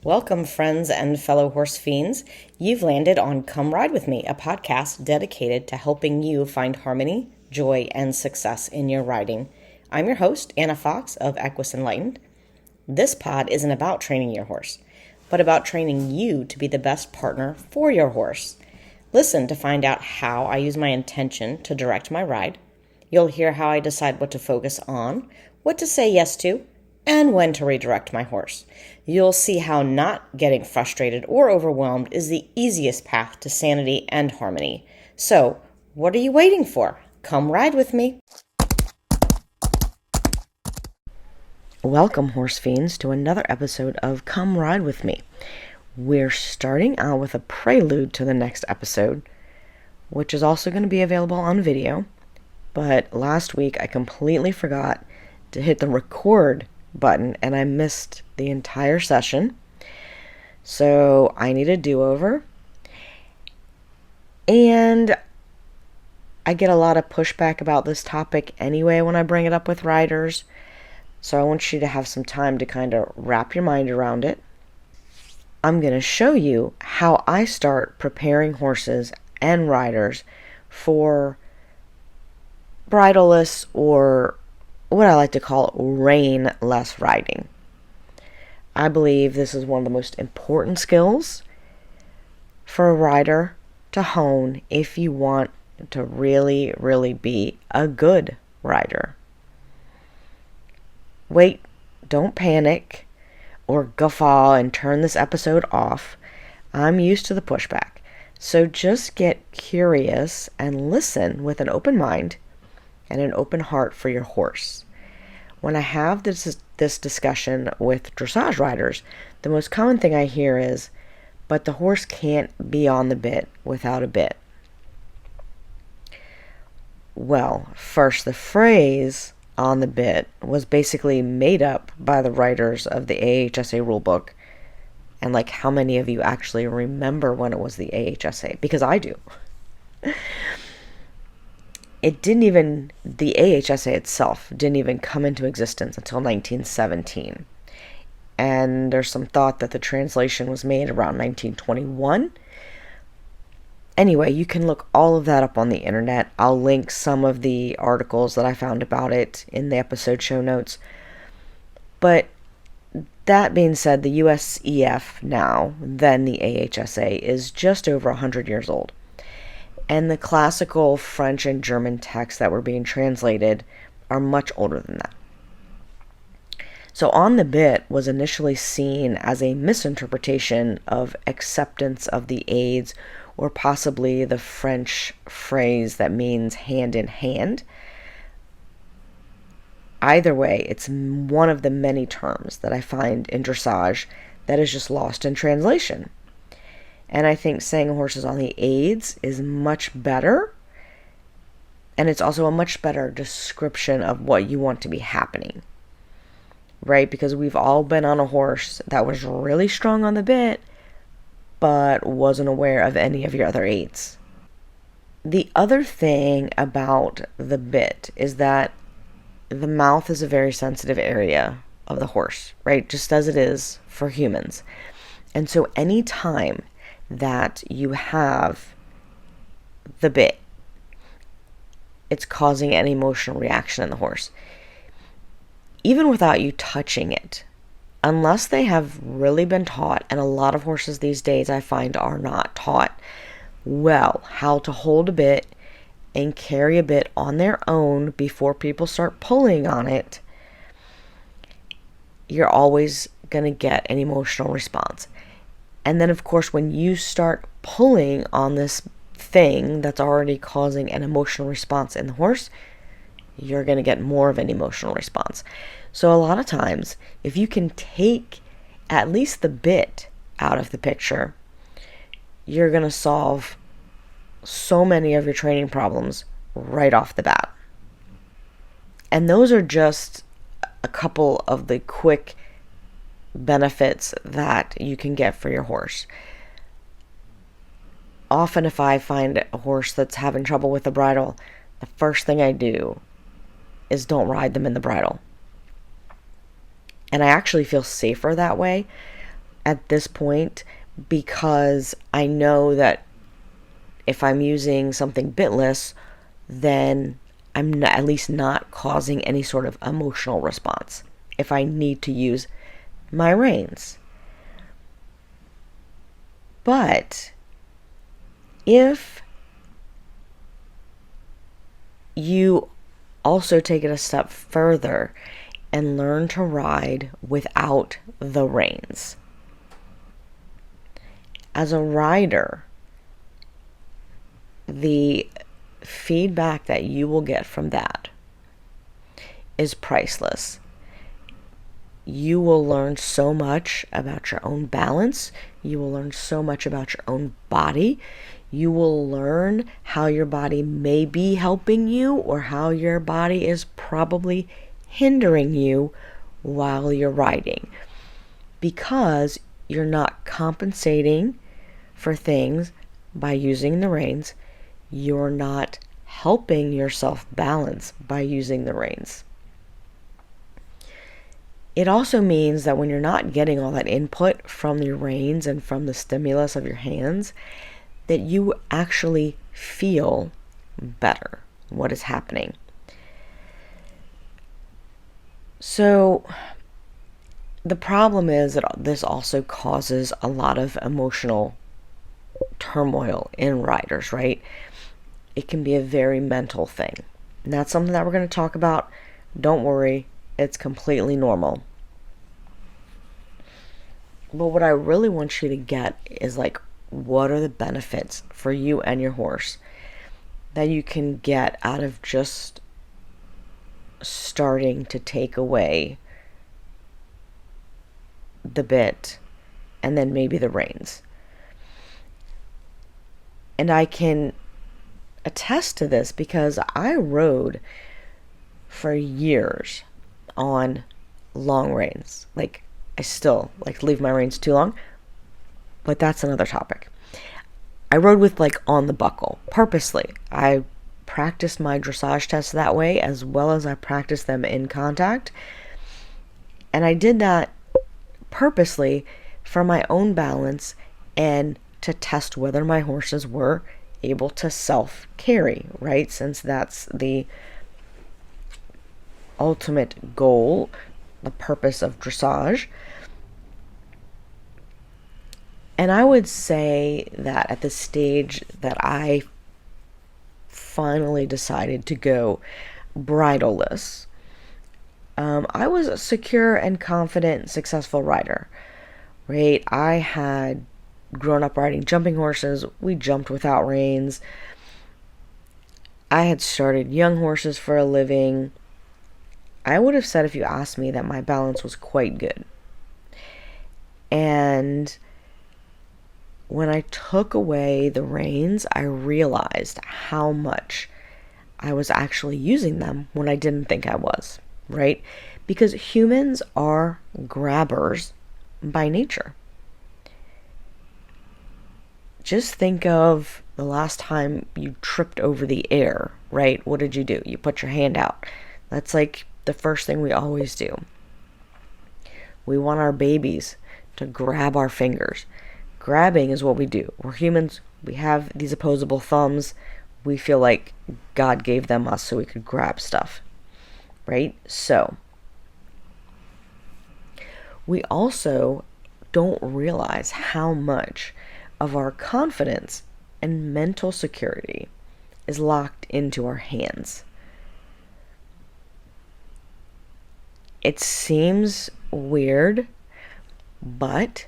Welcome, friends and fellow horse fiends. You've landed on Come Ride With Me, a podcast dedicated to helping you find harmony, joy, and success in your riding. I'm your host, Anna Fox of Equus Enlightened. This pod isn't about training your horse, but about training you to be the best partner for your horse. Listen to find out how I use my intention to direct my ride. You'll hear how I decide what to focus on, what to say yes to, and when to redirect my horse. You'll see how not getting frustrated or overwhelmed is the easiest path to sanity and harmony. So, what are you waiting for? Come ride with me. Welcome, horse fiends, to another episode of Come Ride With Me. We're starting out with a prelude to the next episode, which is also going to be available on video. But last week I completely forgot to hit the record button and I missed the entire session. So I need a do-over. And I get a lot of pushback about this topic anyway when I bring it up with riders. So I want you to have some time to kind of wrap your mind around it. I'm going to show you how I start preparing horses and riders for bridle-less, or what I like to call rein-less riding. I believe this is one of the most important skills for a rider to hone if you want to really, really be a good rider. Wait, don't panic or guffaw and turn this episode off. I'm used to the pushback. So just get curious and listen with an open mind and an open heart for your horse. When I have this discussion with dressage riders, the most common thing I hear is, but the horse can't be on the bit without a bit. Well, first, the phrase on the bit was basically made up by the writers of the AHSA rulebook. And like, how many of you actually remember when it was the AHSA? Because I do. The AHSA itself didn't even come into existence until 1917. And there's some thought that the translation was made around 1921. Anyway, you can look all of that up on the internet. I'll link some of the articles that I found about it in the episode show notes. But that being said, the USEF now, then the AHSA, is just over 100 years old. And the classical French and German texts that were being translated are much older than that. So on the bit was initially seen as a misinterpretation of acceptance of the aids, or possibly the French phrase that means hand in hand. Either way, it's one of the many terms that I find in dressage that is just lost in translation. And I think saying a horse is on the aids is much better. And it's also a much better description of what you want to be happening. Right? Because we've all been on a horse that was really strong on the bit, but wasn't aware of any of your other aids. The other thing about the bit is that the mouth is a very sensitive area of the horse, right? Just as it is for humans. And so any time that you have the bit, it's causing an emotional reaction in the horse. Even without you touching it, unless they have really been taught, and a lot of horses these days I find are not taught well how to hold a bit and carry a bit on their own before people start pulling on it, you're always going to get an emotional response. And then, of course, when you start pulling on this thing that's already causing an emotional response in the horse, you're going to get more of an emotional response. So a lot of times, if you can take at least the bit out of the picture, you're going to solve so many of your training problems right off the bat. And those are just a couple of the quick benefits that you can get for your horse. Often if I find a horse that's having trouble with the bridle, the first thing I do is don't ride them in the bridle. And I actually feel safer that way. at this point because I know that if I'm using something bitless, then I'm at least not causing any sort of emotional response if I need to use my reins. But if you also take it a step further and learn to ride without the reins, as a rider, the feedback that you will get from that is priceless. You will learn so much about your own balance. You will learn so much about your own body. You will learn how your body may be helping you or how your body is probably hindering you while you're riding, because you're not compensating for things by using the reins. You're not helping yourself balance by using the reins. It also means that when you're not getting all that input from your reins and from the stimulus of your hands, that you actually feel better what is happening. So the problem is that this also causes a lot of emotional turmoil in riders, right? It can be a very mental thing. And that's something that we're going to talk about. Don't worry, it's completely normal. But what I really want you to get is like, what are the benefits for you and your horse that you can get out of just starting to take away the bit and then maybe the reins. And I can attest to this because I rode for years on long reins. Like, I still like to leave my reins too long, but that's another topic. I rode with like on the buckle purposely. I practiced my dressage tests that way as well as I practiced them in contact. And I did that purposely for my own balance and to test whether my horses were able to self-carry, right? Since that's the ultimate goal, the purpose of dressage. And I would say that at the stage that I finally decided to go bridle-less, I was a secure and confident, successful rider, right? I had grown up riding jumping horses. We jumped without reins. I had started young horses for a living. I would have said, if you asked me, that my balance was quite good. And when I took away the reins, I realized how much I was actually using them when I didn't think I was, right? Because humans are grabbers by nature. Just think of the last time you tripped over the air, right? What did you do? You put your hand out. That's like the first thing we always do. We want our babies to grab our fingers. Grabbing is what we do. We're humans. We have these opposable thumbs. We feel like God gave them us so we could grab stuff, right? So we also don't realize how much of our confidence and mental security is locked into our hands. It seems weird, but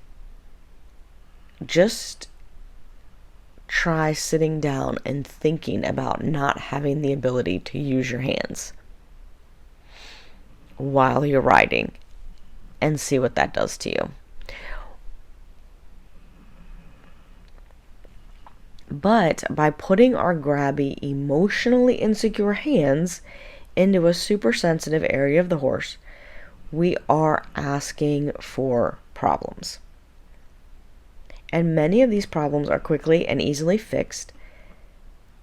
just try sitting down and thinking about not having the ability to use your hands while you're riding and see what that does to you. But by putting our grabby, emotionally insecure hands into a super sensitive area of the horse, we are asking for problems. And many of these problems are quickly and easily fixed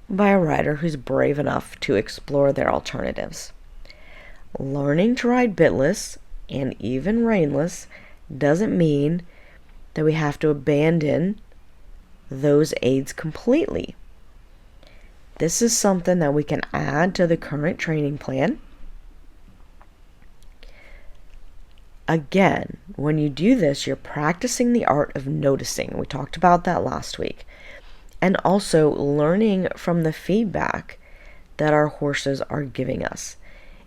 by a rider who's brave enough to explore their alternatives. Learning to ride bitless and even reinless doesn't mean that we have to abandon those aids completely. This is something that we can add to the current training plan. Again, when you do this, you're practicing the art of noticing. We talked about that last week. And also learning from the feedback that our horses are giving us.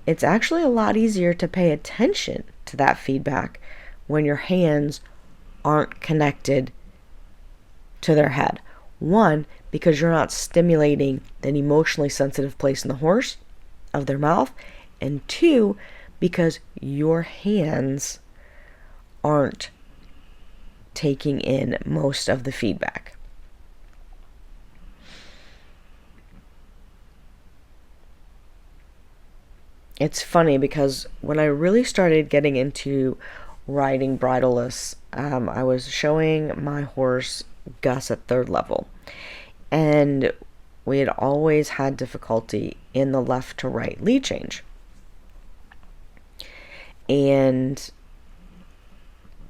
It's actually a lot easier to pay attention to that feedback when your hands aren't connected to their head. One, because you're not stimulating an emotionally sensitive place in the horse of their mouth. And two, because your hands aren't taking in most of the feedback. It's funny because when I really started getting into riding bridle-less, I was showing my horse Gus at third level, and we had always had difficulty in the left to right lead change. And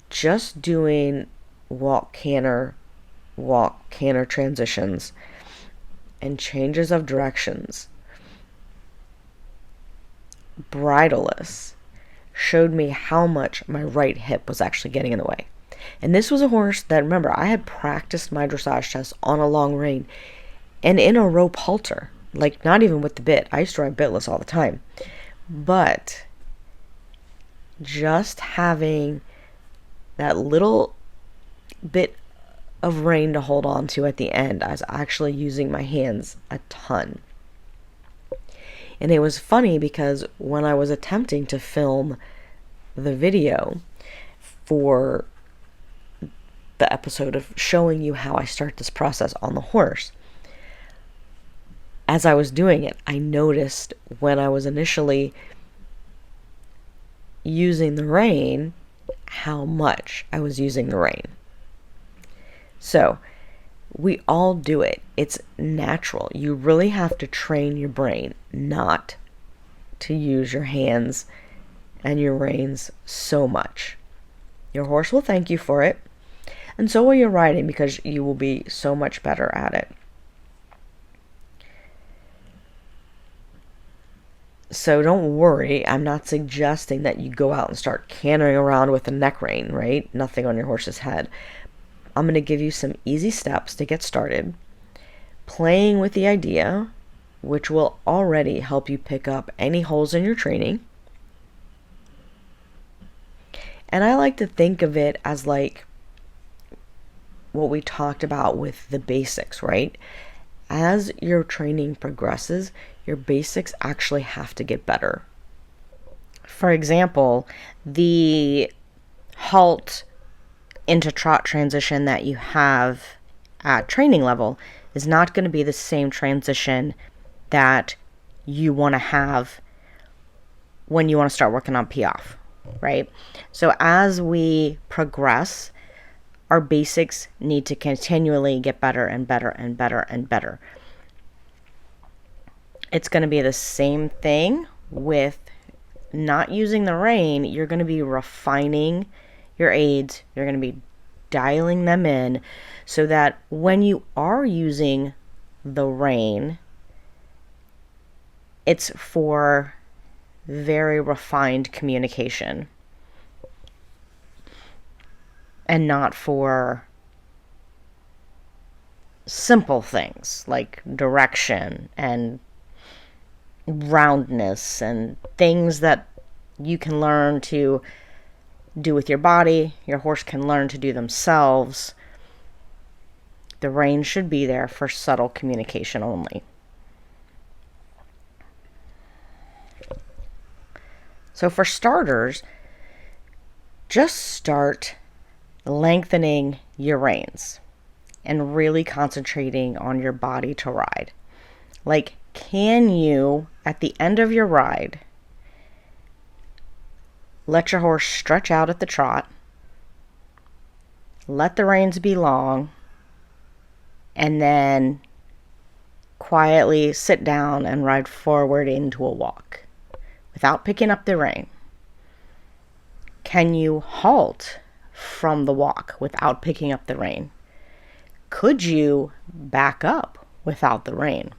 just doing walk canter transitions and changes of directions, bridle-less, showed me how much my right hip was actually getting in the way. And this was a horse that, remember, I had practiced my dressage test on a long rein and in a rope halter, like not even with the bit. I used to ride bitless all the time. But just having that little bit of rein to hold on to at the end, I was actually using my hands a ton. And it was funny because when I was attempting to film the video for the episode of showing you how I start this process on the horse, as I was doing it, I noticed when I was initially using the rein, how much I was using the rein. So, we all do it. It's natural. You really have to train your brain not to use your hands and your reins so much. Your horse will thank you for it, and so will your riding, because you will be so much better at it. So don't worry, I'm not suggesting that you go out and start cantering around with a neck rein, right? Nothing on your horse's head. I'm going to give you some easy steps to get started, playing with the idea, which will already help you pick up any holes in your training. And I like to think of it as like what we talked about with the basics, right? As your training progresses, your basics actually have to get better. For example, the halt into trot transition that you have at training level is not going to be the same transition that you want to have when you want to start working on piaffe, right? So as we progress, our basics need to continually get better and better and better and better. It's going to be the same thing with not using the rein. You're going to be refining your aids. You're going to be dialing them in so that when you are using the rein, it's for very refined communication and not for simple things like direction and roundness and things that you can learn to do with your body, your horse can learn to do themselves. The rein should be there for subtle communication only. So for starters, just start lengthening your reins and really concentrating on your body to ride. Like, can you, at the end of your ride, let your horse stretch out at the trot, let the reins be long, and then quietly sit down and ride forward into a walk without picking up the rein? Can you halt from the walk without picking up the rein? Could you back up without the rein?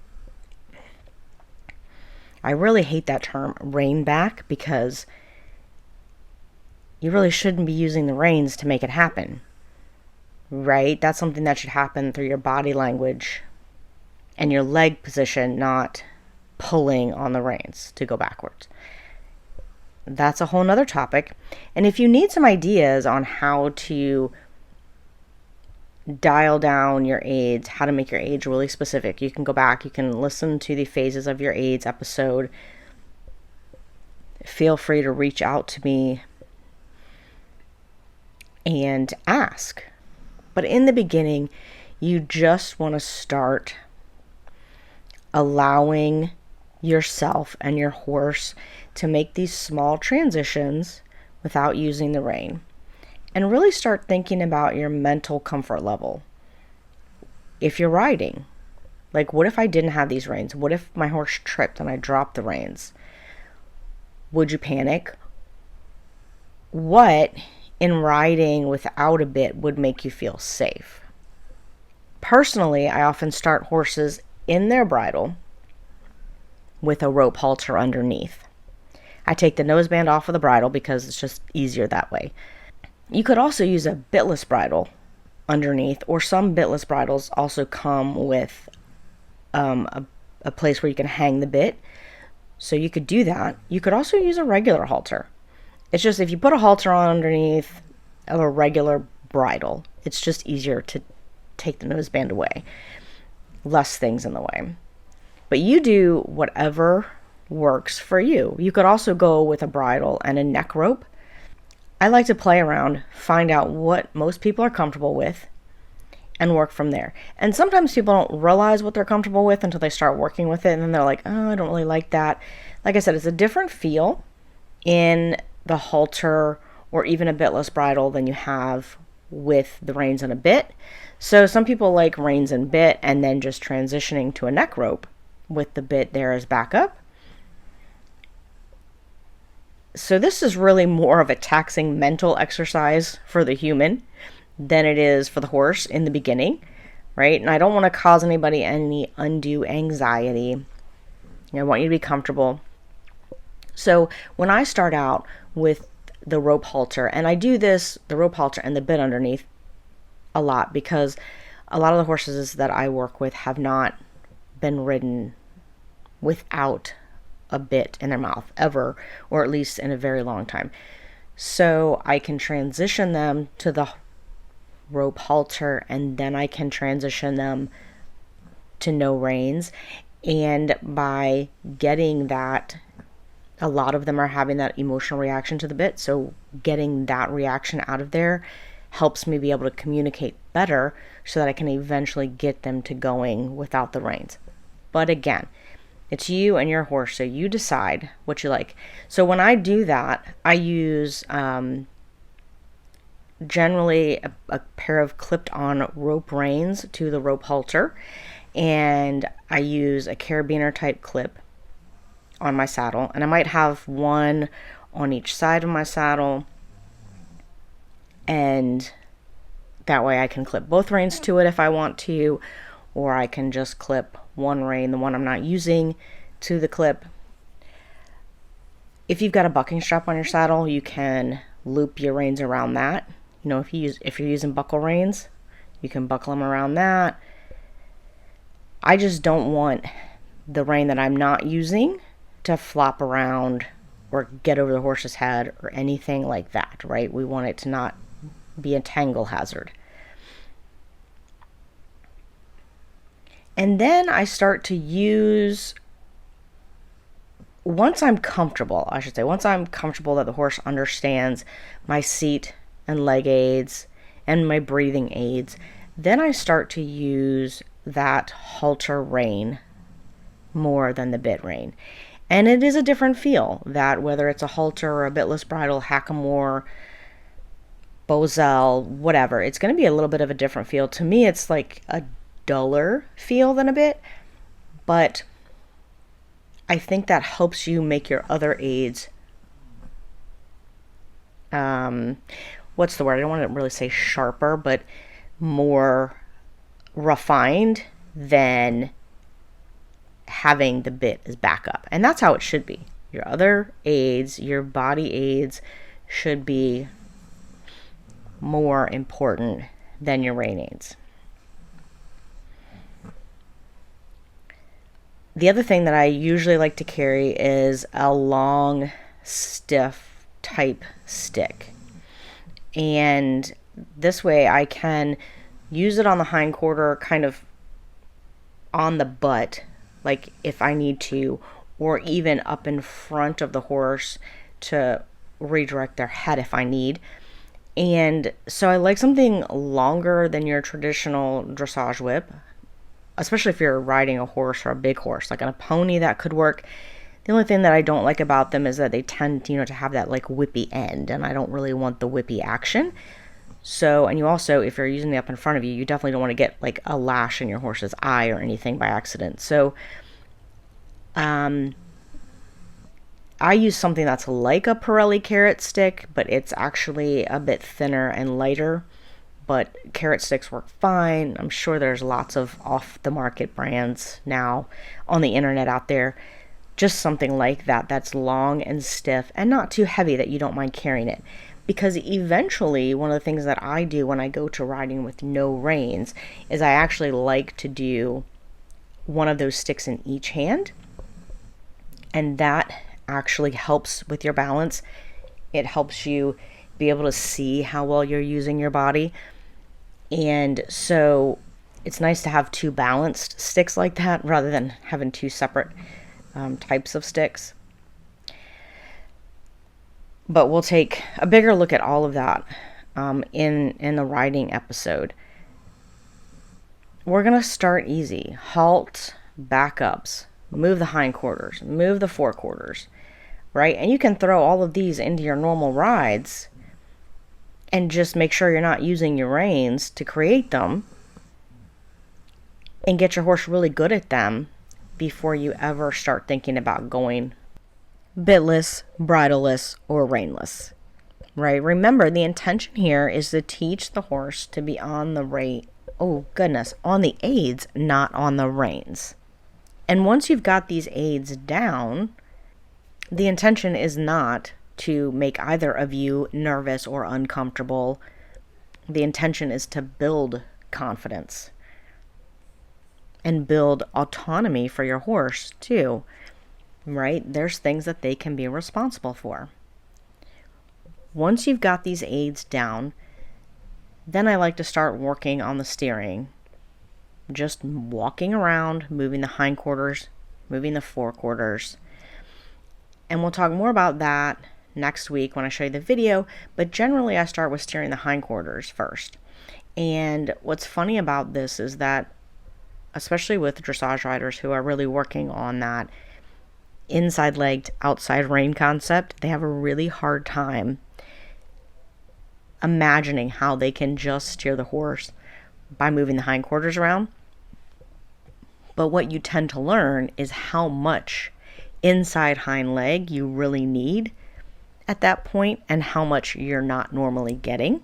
I really hate that term, rein back, because you really shouldn't be using the reins to make it happen, right? That's something that should happen through your body language and your leg position, not pulling on the reins to go backwards. That's a whole nother topic. And if you need some ideas on how to dial down your aids, how to make your aids really specific, you can go back, you can listen to the phases of your aids episode. Feel free to reach out to me and ask. But in the beginning, you just want to start allowing yourself and your horse to make these small transitions without using the rein. And really start thinking about your mental comfort level. If you're riding, like, what if I didn't have these reins? What if my horse tripped and I dropped the reins? Would you panic? What in riding without a bit would make you feel safe? Personally, I often start horses in their bridle with a rope halter underneath. I take the noseband off of the bridle because it's just easier that way. You could also use a bitless bridle underneath, or some bitless bridles also come with a place where you can hang the bit. So you could do that. You could also use a regular halter. It's just, if you put a halter on underneath of a regular bridle, it's just easier to take the noseband away. Less things in the way. But you do whatever works for you. You could also go with a bridle and a neck rope. I like to play around, find out what most people are comfortable with, and work from there. And sometimes people don't realize what they're comfortable with until they start working with it, and then they're like, oh, I don't really like that. Like I said, it's a different feel in the halter or even a bitless bridle than you have with the reins and a bit. So some people like reins and bit and then just transitioning to a neck rope with the bit there as backup. So this is really more of a taxing mental exercise for the human than it is for the horse in the beginning, right? And I don't want to cause anybody any undue anxiety. I want you to be comfortable. So when I start out with the rope halter, and I do this, the rope halter and the bit underneath, a lot, because a lot of the horses that I work with have not been ridden without a bit in their mouth ever, or at least in a very long time. So I can transition them to the rope halter, and then I can transition them to no reins. And by getting that, a lot of them are having that emotional reaction to the bit. So getting that reaction out of there helps me be able to communicate better so that I can eventually get them to going without the reins. But again, it's you and your horse, so you decide what you like. So when I do that, I use generally a pair of clipped-on rope reins to the rope halter, and I use a carabiner type clip on my saddle, and I might have one on each side of my saddle, and that way I can clip both reins to it if I want to, or I can just clip one rein, the one I'm not using, to the clip. If you've got a bucking strap on your saddle, you can loop your reins around that. You know, if you're using buckle reins, you can buckle them around that. I just don't want the rein that I'm not using to flop around or get over the horse's head or anything like that, right? We want it to not be a tangle hazard. And then I start to use, once I'm comfortable that the horse understands my seat and leg aids and my breathing aids, then I start to use that halter rein more than the bit rein. And it is a different feel, that whether it's a halter or a bitless bridle, hackamore, Bozell, whatever, it's going to be a little bit of a different feel. To me, it's like a duller feel than a bit, but I think that helps you make your other aids, what's the word? I don't want to really say sharper, but more refined than having the bit as backup. And that's how it should be. Your other aids, your body aids, should be more important than your rein aids. The other thing that I usually like to carry is a long, stiff type stick. And this way I can use it on the hind quarter, kind of on the butt, like if I need to, or even up in front of the horse to redirect their head if I need. And so I like something longer than your traditional dressage whip, especially if you're riding a horse or a big horse. Like on a pony, that could work. The only thing that I don't like about them is that they tend, to have that like whippy end, and I don't really want the whippy action. So, and you also, if you're using the up in front of you, you definitely don't want to get like a lash in your horse's eye or anything by accident. So, I use something that's like a Pirelli carrot stick, but it's actually a bit thinner and lighter. But carrot sticks work fine. I'm sure there's lots of off-the-market brands now on the internet out there. Just something like that that's long and stiff and not too heavy that you don't mind carrying it. Because eventually, one of the things that I do when I go to riding with no reins is I actually like to do one of those sticks in each hand. And that actually helps with your balance. It helps you be able to see how well you're using your body. And so it's nice to have two balanced sticks like that rather than having two separate types of sticks. But we'll take a bigger look at all of that in the riding episode. We're going to start easy. Halt, backups, move the hindquarters, move the forequarters, right? And you can throw all of these into your normal rides and just make sure you're not using your reins to create them and get your horse really good at them before you ever start thinking about going bitless, bridle-less, or rein-less, right? Remember, the intention here is to teach the horse to be on the on the aids, not on the reins. And once you've got these aids down, the intention is not to make either of you nervous or uncomfortable. The intention is to build confidence and build autonomy for your horse too, right? There's things that they can be responsible for. Once you've got these aids down, then I like to start working on the steering. Just walking around, moving the hindquarters, moving the forequarters. And we'll talk more about that next week when I show you the video, but generally I start with steering the hindquarters first. And what's funny about this is that, especially with dressage riders who are really working on that inside legged, outside rein concept, they have a really hard time imagining how they can just steer the horse by moving the hindquarters around. But what you tend to learn is how much inside hind leg you really need at that point and how much you're not normally getting.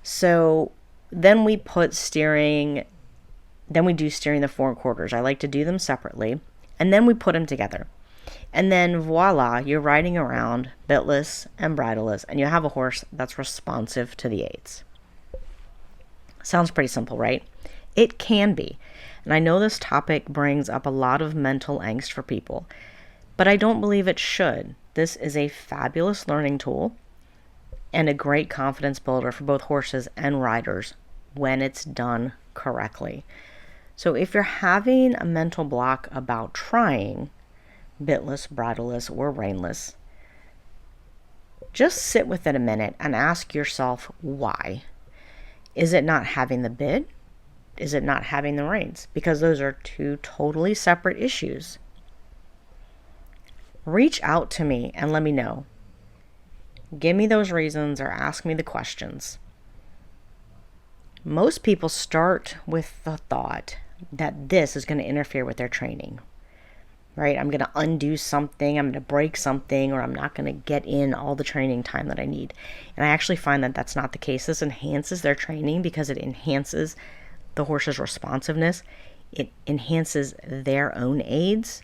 So then we do steering the forequarters. I like to do them separately, and then we put them together. And then voila, you're riding around bitless and bridle-less, and you have a horse that's responsive to the aids. Sounds pretty simple, right? It can be. And I know this topic brings up a lot of mental angst for people, but I don't believe it should. This is a fabulous learning tool and a great confidence builder for both horses and riders when it's done correctly. So if you're having a mental block about trying bitless, bridle-less, or rein-less, just sit with it a minute and ask yourself why. Is it not having the bit? Is it not having the reins? Because those are two totally separate issues. Reach out to me and let me know. Give me those reasons or ask me the questions. Most people start with the thought that this is going to interfere with their training, right? I'm going to undo something, I'm going to break something, or I'm not going to get in all the training time that I need. And I actually find that that's not the case. This enhances their training because it enhances the horse's responsiveness. It enhances their own aids.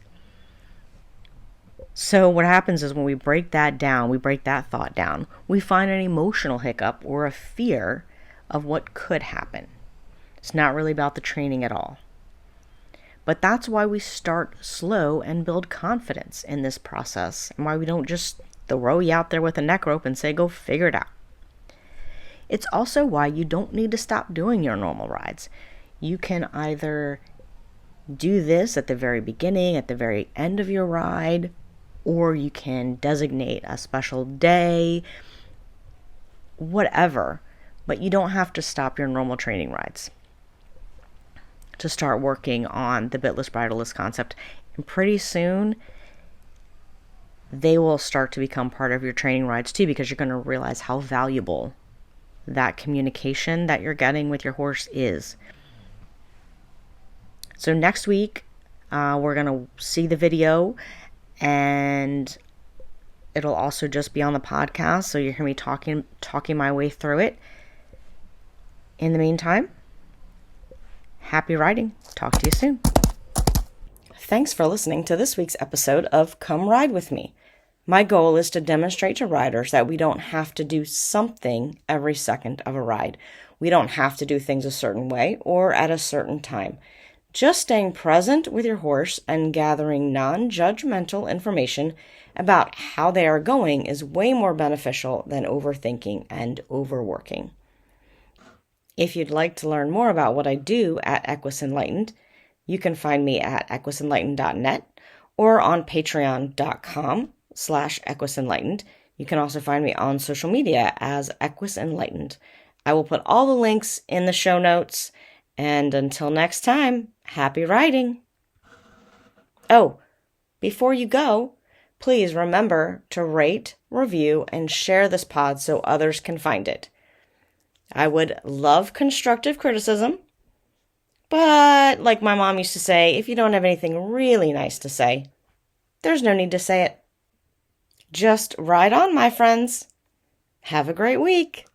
So what happens is when we break that down, we break that thought down, we find an emotional hiccup or a fear of what could happen. It's not really about the training at all. But that's why we start slow and build confidence in this process, and why we don't just throw you out there with a neck rope and say, go figure it out. It's also why you don't need to stop doing your normal rides. You can either do this at the very beginning, at the very end of your ride, or you can designate a special day, whatever. But you don't have to stop your normal training rides to start working on the bitless, bridle-less concept. And pretty soon, they will start to become part of your training rides too, because you're going to realize how valuable that communication that you're getting with your horse is. So next week, we're going to see the video, and it'll also just be on the podcast, so you hear me talking my way through it. In the meantime, happy riding. Talk to you soon. Thanks for listening to this week's episode of Come Ride With Me. My goal is to demonstrate to riders that we don't have to do something every second of a ride. We don't have to do things a certain way or at a certain time. Just staying present with your horse and gathering non-judgmental information about how they are going is way more beneficial than overthinking and overworking. If you'd like to learn more about what I do at Equus Enlightened, you can find me at equisenlightened.net or on patreon.com/equisenlightened. You can also find me on social media as Equus Enlightened. I will put all the links in the show notes. And until next time, happy riding. Oh, before you go, please remember to rate, review, and share this pod so others can find it. I would love constructive criticism, but like my mom used to say, if you don't have anything really nice to say, there's no need to say it. Just ride on, my friends. Have a great week.